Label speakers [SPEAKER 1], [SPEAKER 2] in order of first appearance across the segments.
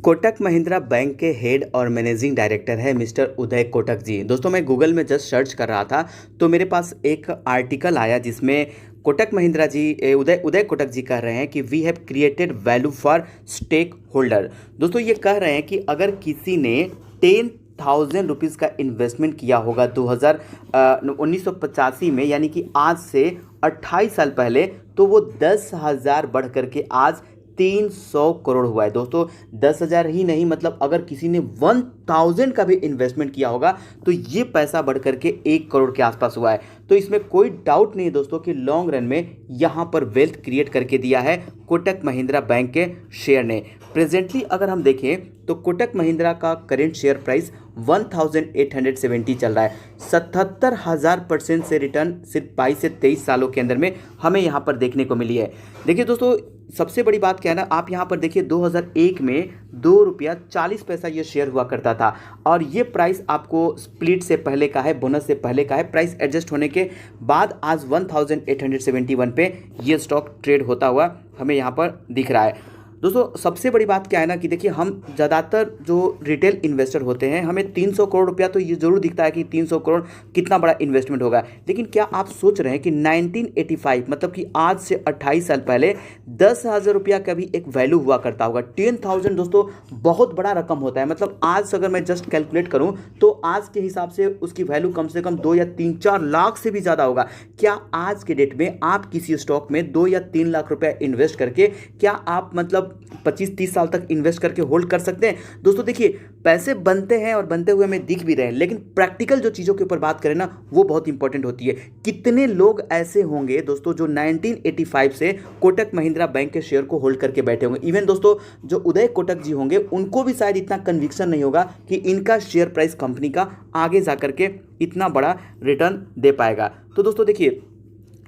[SPEAKER 1] Kotak Mahindra bank के head और managing director है मिस्टर उदय कोटक जी। दोस्तों मैं गूगल में जस्ट सर्च कर रहा था तो मेरे पास एक आर्टिकल आया जिसमें कोटक महिंद्रा जी उदय उदय कोटक जी कह रहे हैं कि we have created value for stakeholder. दोस्तों ये कह रहे हैं कि अगर किसी ने 10,000 रुपीज़ का इन्वेस्टमेंट किया होगा 1985 में, यानी कि आज से 28 साल पहले, तो वो 10,000 बढ़ करके आज 300 करोड़ हुआ है। दोस्तों 10,000 ही नहीं, मतलब अगर किसी ने 1,000 का भी इन्वेस्टमेंट किया होगा तो ये पैसा बढ़ करके 1 करोड़ के आसपास हुआ है। तो इसमें कोई डाउट नहीं है दोस्तों कि लॉन्ग रन में यहाँ पर वेल्थ क्रिएट करके दिया है कोटक महिंद्रा बैंक के शेयर ने। प्रेजेंटली अगर हम देखें तो कोटक महिंद्रा का करेंट शेयर प्राइस 1,870 चल रहा है। 77,000% से रिटर्न सिर्फ 22 से 23 सालों के अंदर में हमें यहाँ पर देखने को मिली है। देखिए दोस्तों सबसे बड़ी बात क्या है ना, आप यहाँ पर देखिए 2001 में 2 रुपया 40 पैसा ये शेयर हुआ करता था और ये प्राइस आपको स्प्लिट से पहले का है, बोनस से पहले का है। प्राइस एडजस्ट होने के बाद आज 1,871 पे ये स्टॉक ट्रेड होता हुआ हमें यहाँ पर दिख रहा है। दोस्तों सबसे बड़ी बात क्या है ना कि देखिए हम ज़्यादातर जो रिटेल इन्वेस्टर होते हैं हमें 300 करोड़ रुपया तो ये ज़रूर दिखता है कि 300 करोड़ कितना बड़ा इन्वेस्टमेंट होगा, लेकिन क्या आप सोच रहे हैं कि 1985 मतलब कि आज से 28 साल पहले 10,000 रुपया का भी एक वैल्यू हुआ करता होगा। 10,000 दोस्तों बहुत बड़ा रकम होता है। मतलब आज अगर मैं जस्ट कैलकुलेट करूं तो आज के हिसाब से उसकी वैल्यू कम से कम 2 या 3-4 लाख से भी ज़्यादा होगा। क्या आज के डेट में आप किसी स्टॉक में 2 या 3 लाख रुपया इन्वेस्ट करके क्या आप मतलब 25-30 साल तक इन्वेस्ट करके होल्ड कर सकते हैं? दोस्तों देखिए पैसे बनते हैं और बनते हुए हमें दिख भी रहे हैं, लेकिन प्रैक्टिकल जो चीज़ों के ऊपर बात करें ना वो बहुत इंपॉर्टेंट होती है। कितने लोग ऐसे होंगे दोस्तों जो 1985 से कोटक महिंद्रा बैंक के शेयर को होल्ड करके बैठे होंगे? इवन दोस्तों जो उदय कोटक जी होंगे उनको भी शायद इतना कन्विक्शन नहीं होगा कि इनका शेयर प्राइस कंपनी का आगे जा करके इतना बड़ा रिटर्न दे पाएगा। तो दोस्तों देखिए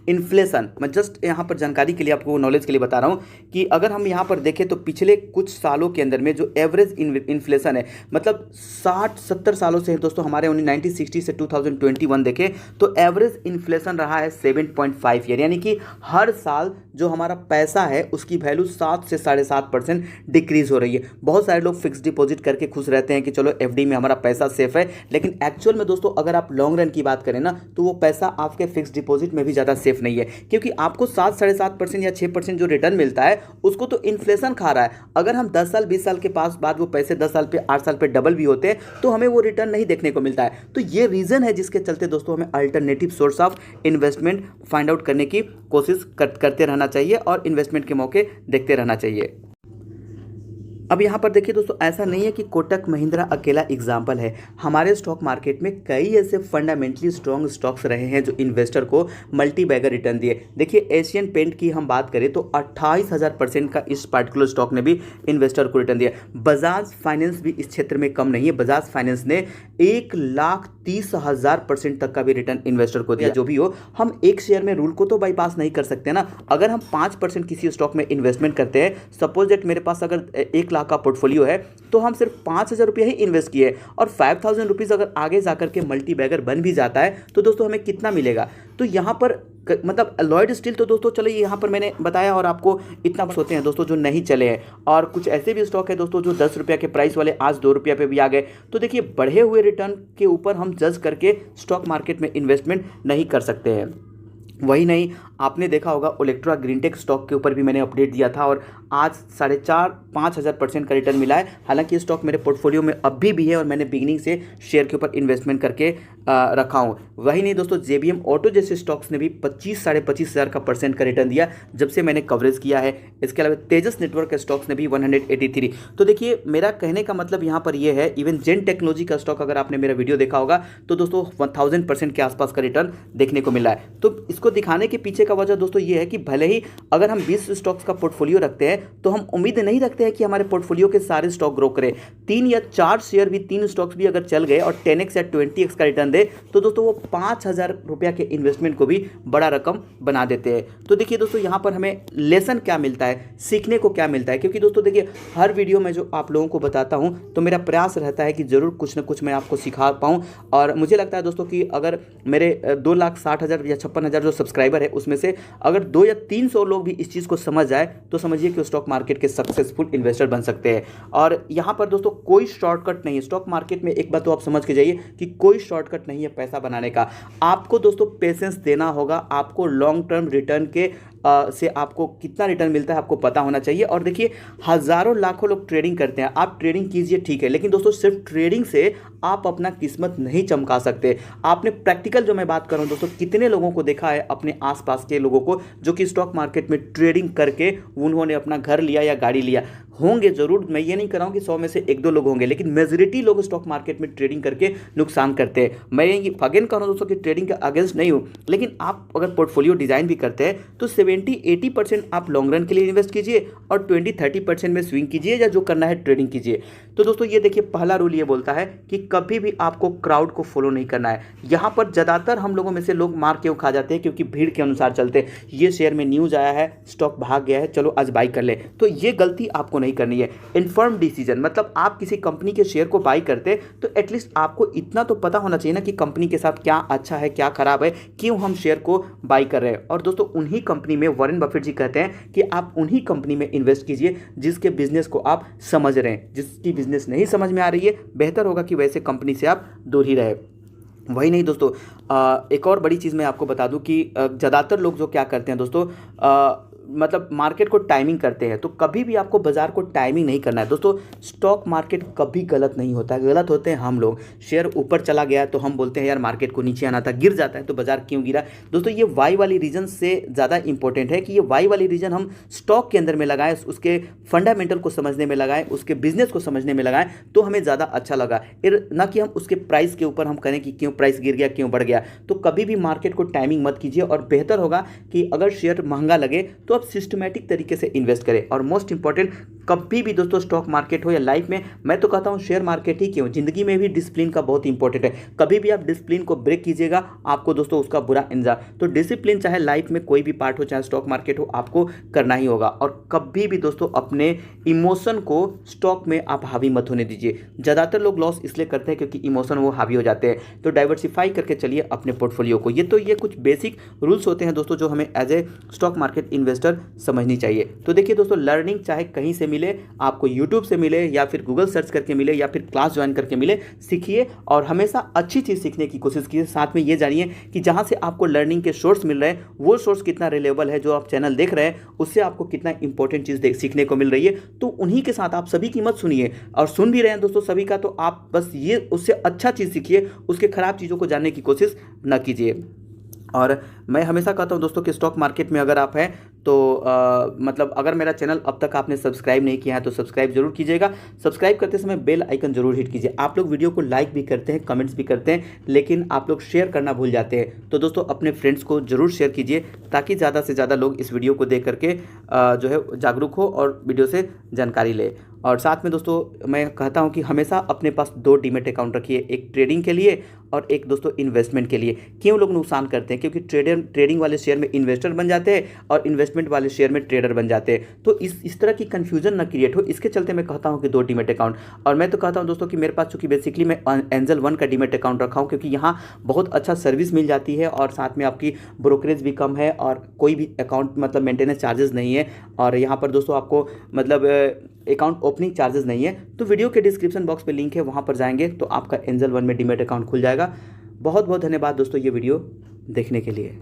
[SPEAKER 1] इन्फ्लेशन, मैं जस्ट यहाँ पर जानकारी के लिए आपको नॉलेज के लिए बता रहा हूँ कि अगर हम यहाँ पर देखें तो पिछले कुछ सालों के अंदर में जो एवरेज इन्फ्लेशन है मतलब 60-70 सालों से है दोस्तों, हमारे 1960 से 2021 देखें तो एवरेज इन्फ्लेशन रहा है 7.5 ईयर, यानी कि हर साल जो हमारा पैसा है उसकी वैल्यू 7 से 7.5% डिक्रीज हो रही है। बहुत सारे लोग फिक्स डिपॉजिट करके खुश रहते हैं कि चलो एफडी में हमारा पैसा सेफ है, लेकिन एक्चुअल में दोस्तों अगर आप लॉन्ग रन की बात करें ना तो वो पैसा आपके फिक्स डिपॉजिट में भी ज़्यादा सेफ नहीं है, क्योंकि आपको 7-7.5% या 6% जो रिटर्न मिलता है उसको तो इन्फ्लेशन खा रहा है। अगर हम 10 साल 20 साल के पास बाद वो पैसे 10 साल पे 8 साल पे डबल भी होते हैं तो हमें वो रिटर्न नहीं देखने को मिलता है। तो ये रीजन है जिसके चलते दोस्तों हमें alternative source of investment find out करने की कोशिश करते रहना चाहिए और इन्वेस्टमेंट के मौके देखते रहना चाहिए। अब यहाँ पर देखिए दोस्तों ऐसा नहीं है कि कोटक महिंद्रा अकेला एग्जाम्पल है। हमारे स्टॉक मार्केट में कई ऐसे फंडामेंटली स्ट्रॉन्ग स्टॉक्स रहे हैं जो इन्वेस्टर को मल्टी बैगर रिटर्न दिए। देखिए एशियन पेंट की हम बात करें तो 28,000% का इस पार्टिकुलर स्टॉक ने भी इन्वेस्टर को रिटर्न दिया। बजाज फाइनेंस भी इस क्षेत्र में कम नहीं है। बजाज फाइनेंस ने 1,30,000% तक का भी रिटर्न इन्वेस्टर को दिया। जो भी हो, हम एक शेयर में रूल को तो बाईपास नहीं कर सकते ना। अगर हम 5% किसी स्टॉक में इन्वेस्टमेंट करते हैं, सपोज दैट मेरे पास अगर 1 लाख का पोर्टफोलियो है तो हम सिर्फ 5,000 रुपये ही इन्वेस्ट किए और 5,000 रुपीज़ अगर आगे जाकर के मल्टी बैगर बन भी जाता है तो दोस्तों हमें कितना मिलेगा? तो यहाँ पर मतलब लॉयड स्टील तो दोस्तों चलो यहाँ पर मैंने बताया और आपको इतना होते हैं दोस्तों जो नहीं चले हैं, और कुछ ऐसे भी स्टॉक है दोस्तों जो 10 रुपये के प्राइस वाले आज 2 रुपये पे भी आ गए। तो देखिए बढ़े हुए रिटर्न के ऊपर हम जज करके स्टॉक मार्केट में इन्वेस्टमेंट नहीं कर सकते हैं। वही नहीं, आपने देखा होगा ओलेक्ट्रा ग्रीनटेक स्टॉक के ऊपर भी मैंने अपडेट दिया था और आज 4.5-5,000% का रिटर्न मिला है। हालांकि ये स्टॉक मेरे पोर्टफोलियो में अभी भी है और मैंने बिगिनिंग से शेयर के ऊपर इन्वेस्टमेंट करके रखा हूँ। वही नहीं दोस्तों, जेबीएम ऑटो जैसे स्टॉक्स ने भी 25-25,500 का परसेंट का रिटर्न दिया जब से मैंने कवरेज किया है। इसके अलावा तेजस नेटवर्क के स्टॉक्स ने भी 183। तो देखिए मेरा कहने का मतलब यहाँ पर ये है, इवन जेन टेक्नोलॉजी का स्टॉक अगर आपने मेरा वीडियो देखा होगा तो दोस्तों 1000% के आसपास का रिटर्न देखने को मिला है। तो इसको दिखाने के पीछे का वजह दोस्तों ये है कि भले ही अगर हम 20 स्टॉक्स का पोर्टफोलियो रखते हैं तो हम उम्मीद नहीं रखते हैं कि हमारे पोर्टफोलियो के सारे स्टॉक ग्रो करें। 3 या 4 शेयर भी, 3 स्टॉक्स भी अगर चल गए और 10x या 20x का रिटर्न दे ले तो दोस्तों वो 5,000 रुपया के इन्वेस्टमेंट को भी बड़ा रकम बना देते हैं। तो देखिए दोस्तों यहाँ पर हमें लेसन क्या मिलता है, सीखने को क्या मिलता है, क्योंकि दोस्तों देखिए हर वीडियो में जो आप लोगों को बताता हूँ तो मेरा प्रयास रहता है कि ज़रूर कुछ ना कुछ मैं आपको सिखा पाऊँ। और मुझे लगता है दोस्तों कि अगर मेरे 2,60,000 या 56,000 जो सब्सक्राइबर है उसमें से अगर 200 या 300 लोग भी इस चीज़ को समझ जाए तो समझिए कि स्टॉक मार्केट के सक्सेसफुल इन्वेस्टर बन सकते हैं। और यहाँ पर दोस्तों कोई शॉर्टकट नहीं है स्टॉक मार्केट में। एक बात तो आप समझ के जाइए कि कोई शॉर्टकट नहीं है पैसा बनाने का। आपको दोस्तों पेशेंस देना होगा, आपको लॉन्ग टर्म रिटर्न के से आपको कितना रिटर्न मिलता है आपको पता होना चाहिए। और देखिए हज़ारों लाखों लोग ट्रेडिंग करते हैं, आप ट्रेडिंग कीजिए ठीक है, लेकिन दोस्तों सिर्फ ट्रेडिंग से आप अपना किस्मत नहीं चमका सकते। आपने प्रैक्टिकल जो मैं बात कर रहा हूं दोस्तों, कितने लोगों को देखा है अपने आसपास के लोगों को जो कि स्टॉक मार्केट में ट्रेडिंग करके उन्होंने अपना घर लिया या गाड़ी लिया। होंगे जरूर, मैं ये नहीं कर रहा हूं कि 100 में से 1-2 लोग होंगे, लेकिन मेजॉरिटी लोग स्टॉक मार्केट में ट्रेडिंग करके नुकसान करते हैं। मैं ये अगेन कर रहा हूं दोस्तों कि ट्रेडिंग के अगेंस्ट नहीं हूं, लेकिन आप अगर पोर्टफोलियो डिजाइन भी करते हैं तो 70-80% आप लॉन्ग रन के लिए इन्वेस्ट कीजिए और 20-30% में स्विंग कीजिए या जो करना है ट्रेडिंग कीजिए। तो दोस्तों ये देखिए पहला रूल ये बोलता है कि कभी भी आपको क्राउड को फॉलो नहीं करना है। यहाँ पर ज़्यादातर हम लोगों में से लोग मार क्यों खा जाते हैं, क्योंकि भीड़ के अनुसार चलते हैं। ये शेयर में न्यूज़ आया है, स्टॉक भाग गया है, चलो आज बाई कर ले। तो ये गलती आपको नहीं करनी है। इन्फॉर्म डिसीजन मतलब आप किसी कंपनी के शेयर को बाई करते तो एटलीस्ट आपको इतना तो पता होना चाहिए ना कि कंपनी के साथ क्या अच्छा है क्या खराब है, क्यों हम शेयर को बाई कर रहे हैं। और दोस्तों उन्हीं कंपनी में वॉरेन बफेट जी कहते हैं कि आप उन्हीं कंपनी में इन्वेस्ट कीजिए जिसके बिजनेस को आप समझ रहे हैं। जिसकी बिजनेस नहीं समझ में आ रही है बेहतर होगा कि वैसे कंपनी से आप दूर ही रहे। वही नहीं दोस्तों, एक और बड़ी चीज़ मैं आपको बता दूं कि ज़्यादातर लोग जो क्या करते हैं दोस्तों, मतलब मार्केट को टाइमिंग करते हैं। तो कभी भी आपको बाजार को टाइमिंग नहीं करना है दोस्तों। स्टॉक मार्केट कभी गलत नहीं होता है, गलत होते हैं हम लोग। शेयर ऊपर चला गया तो हम बोलते हैं यार मार्केट को नीचे आना था, गिर जाता है तो बाजार क्यों गिरा। दोस्तों ये वाई वाली रीजन से ज़्यादा इंपॉर्टेंट है कि ये वाई वाली रीजन हम स्टॉक के अंदर में लगाएं, उसके फंडामेंटल को समझने में लगाएं, उसके बिजनेस को समझने में लगाएं तो हमें ज़्यादा अच्छा लगा, ना कि हम उसके प्राइस के ऊपर हम करें कि क्यों प्राइस गिर गया क्यों बढ़ गया। तो कभी भी मार्केट को टाइमिंग मत कीजिए और बेहतर होगा कि अगर शेयर महंगा लगे तो आप सिस्टमैटिक तरीके से इन्वेस्ट करें। और मोस्ट इंपॉर्टेंट कभी भी दोस्तों स्टॉक मार्केट हो या लाइफ में, मैं तो कहता हूं शेयर मार्केट ही क्यों, जिंदगी में भी डिसिप्लिन का बहुत इंपॉर्टेंट है। कभी भी आप डिसिप्लिन को ब्रेक कीजिएगा आपको दोस्तों उसका बुरा अंजाम। तो डिसिप्लिन चाहे लाइफ में कोई भी पार्ट हो चाहे स्टॉक मार्केट हो आपको करना ही होगा। और कभी भी दोस्तों अपने इमोशन को स्टॉक में आप हावी मत होने दीजिए। ज़्यादातर लोग लॉस इसलिए करते हैं क्योंकि इमोशन वो हावी हो जाते हैं। तो डाइवर्सिफाई करके चलिए अपने पोर्टफोलियो को। ये कुछ बेसिक रूल्स होते हैं दोस्तों जो हमें as a stock market investor समझनी चाहिए। तो देखिए दोस्तों लर्निंग चाहे कहीं से मिले, आपको यूट्यूब से मिले या फिर गूगल सर्च करके मिले या फिर क्लास ज्वाइन करके मिले, सीखिए और हमेशा अच्छी चीज़ सीखने की कोशिश कीजिए। साथ में ये जानिए कि जहाँ से आपको लर्निंग के सोर्स मिल रहे हैं वो सोर्स कितना रिलेवेबल है, जो आप चैनल देख रहे हैं उससे आपको कितना इंपॉर्टेंट चीज़ सीखने को मिल रही है। तो उन्हीं के साथ आप सभी की मत सुनिए, और सुन भी रहे हैं दोस्तों सभी का तो आप बस ये उससे अच्छा चीज़ सीखिए, उसके खराब चीज़ों को जानने की कोशिश न कीजिए। और मैं हमेशा कहता हूं दोस्तों कि स्टॉक मार्केट में अगर आप हैं तो मतलब अगर मेरा चैनल अब तक आपने सब्सक्राइब नहीं किया है तो सब्सक्राइब जरूर कीजिएगा। सब्सक्राइब करते समय बेल आइकन जरूर हिट कीजिए। आप लोग वीडियो को लाइक भी करते हैं, कमेंट्स भी करते हैं, लेकिन आप लोग शेयर करना भूल जाते हैं। तो दोस्तों अपने फ्रेंड्स को जरूर शेयर कीजिए ताकि ज़्यादा से ज़्यादा लोग इस वीडियो को देख करके जो है जागरूक हो और वीडियो से जानकारी ले। और साथ में दोस्तों मैं कहता हूं कि हमेशा अपने पास 2 डीमैट अकाउंट रखिए, एक ट्रेडिंग के लिए और एक दोस्तों इन्वेस्टमेंट के लिए। क्यों लोग नुकसान करते हैं, क्योंकि ट्रेडिंग वाले शेयर में इन्वेस्टर बन जाते हैं और इन्वेस्टमेंट वाले शेयर में ट्रेडर बन जाते हैं। तो इस तरह की कन्फ्यूजन ना क्रिएट हो, इसके चलते मैं कहता हूं कि 2 डीमैट अकाउंट। और मैं तो कहता हूं दोस्तों कि मेरे पास चूंकि बेसिकली मैं एंजल 1 का डीमैट अकाउंट रखा हूं क्योंकि यहाँ बहुत अच्छा सर्विस मिल जाती है और साथ में आपकी ब्रोकरेज भी कम है और कोई भी अकाउंट मतलब मेंटेनेंस चार्जेस नहीं है। और यहाँ पर दोस्तों आपको मतलब अकाउंट ओपनिंग चार्जेस नहीं है। तो वीडियो के डिस्क्रिप्शन बॉक्स पे लिंक है, वहाँ पर जाएंगे तो आपका एंजल 1 में डीमैट अकाउंट खुल जाएगा। बहुत बहुत धन्यवाद दोस्तों ये वीडियो देखने के लिए।